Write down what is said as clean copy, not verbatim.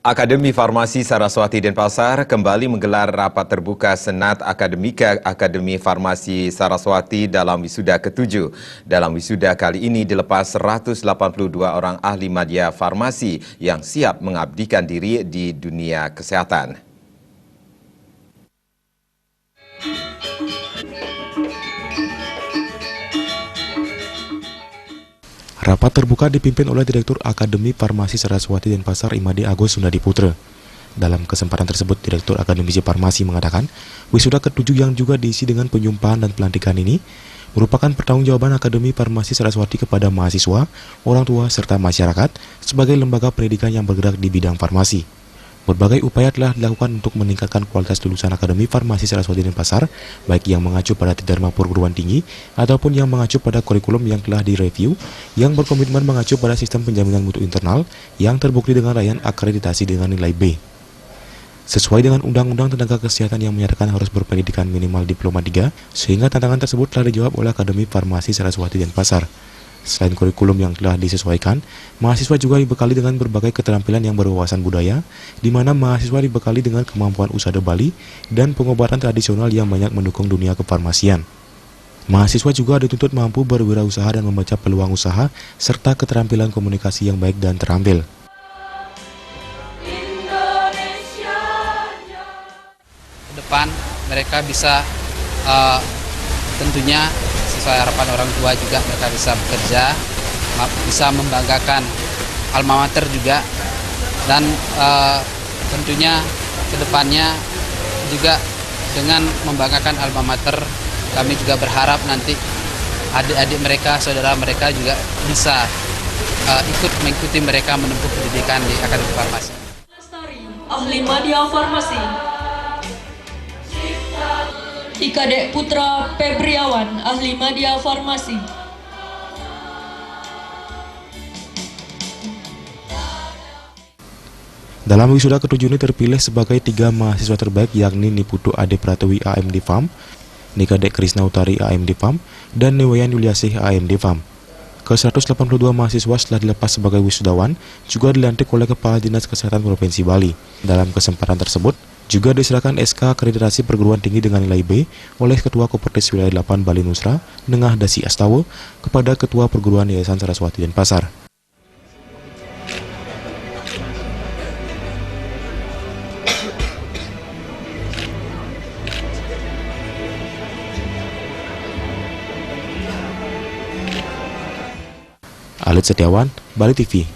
Akademi Farmasi Saraswati Denpasar kembali menggelar rapat terbuka Senat Akademika Akademi Farmasi Saraswati dalam wisuda ke-7. Dalam wisuda kali ini dilepas 182 orang ahli madya farmasi yang siap mengabdikan diri di dunia kesehatan. Rapat terbuka dipimpin oleh Direktur Akademi Farmasi Saraswati Denpasar Imade Agus Sundadiputra. Dalam kesempatan tersebut, Direktur Akademisi Farmasi mengatakan, wisuda ke-7 yang juga diisi dengan penyumpahan dan pelantikan ini merupakan pertanggungjawaban Akademi Farmasi Saraswati kepada mahasiswa, orang tua, serta masyarakat sebagai lembaga pendidikan yang bergerak di bidang farmasi. Berbagai upaya telah dilakukan untuk meningkatkan kualitas lulusan Akademi Farmasi Saraswati Denpasar, baik yang mengacu pada Tridharma perguruan tinggi ataupun yang mengacu pada kurikulum yang telah direview, yang berkomitmen mengacu pada sistem penjaminan mutu internal yang terbukti dengan raihan akreditasi dengan nilai B. Sesuai dengan Undang-Undang Tenaga Kesehatan yang menyatakan harus berpendidikan minimal diploma 3, sehingga tantangan tersebut telah dijawab oleh Akademi Farmasi Saraswati Denpasar. Selain kurikulum yang telah disesuaikan, mahasiswa juga dibekali dengan berbagai keterampilan yang berwawasan budaya, di mana mahasiswa dibekali dengan kemampuan usaha Bali dan pengobatan tradisional yang banyak mendukung dunia kefarmasian. Mahasiswa juga dituntut mampu berwirausaha dan membaca peluang usaha, serta keterampilan komunikasi yang baik dan terampil. Depan mereka bisa tentunya sesuai harapan orang tua juga mereka bisa bekerja, bisa membanggakan alma mater juga, dan tentunya kedepannya juga dengan membanggakan alma mater, kami juga berharap nanti adik-adik mereka, saudara mereka juga bisa ikut mengikuti mereka menempuh pendidikan di Akademi Farmasi. Ahli Madya Farmasi Ikadek Putra Febriawan, Ahli Madya Farmasi. Dalam wisuda ke-7 ini terpilih sebagai 3 mahasiswa terbaik, yakni Niputu Ade Pratiwi AMD Farm, Nikadek Krisna Utari AMD Farm, dan Newayan Yuliasih AMD Farm. Ke-182 mahasiswa setelah dilepas sebagai wisudawan juga dilantik oleh Kepala Dinas Kesehatan Provinsi Bali. Dalam kesempatan tersebut, juga diserahkan SK Akreditasi Perguruan Tinggi dengan nilai B oleh Ketua Kopertis Wilayah 8 Bali Nusra, Nengah Dasi Astawa, kepada Ketua Perguruan Yayasan Saraswati Denpasar. Alit Setiawan, Bali TV.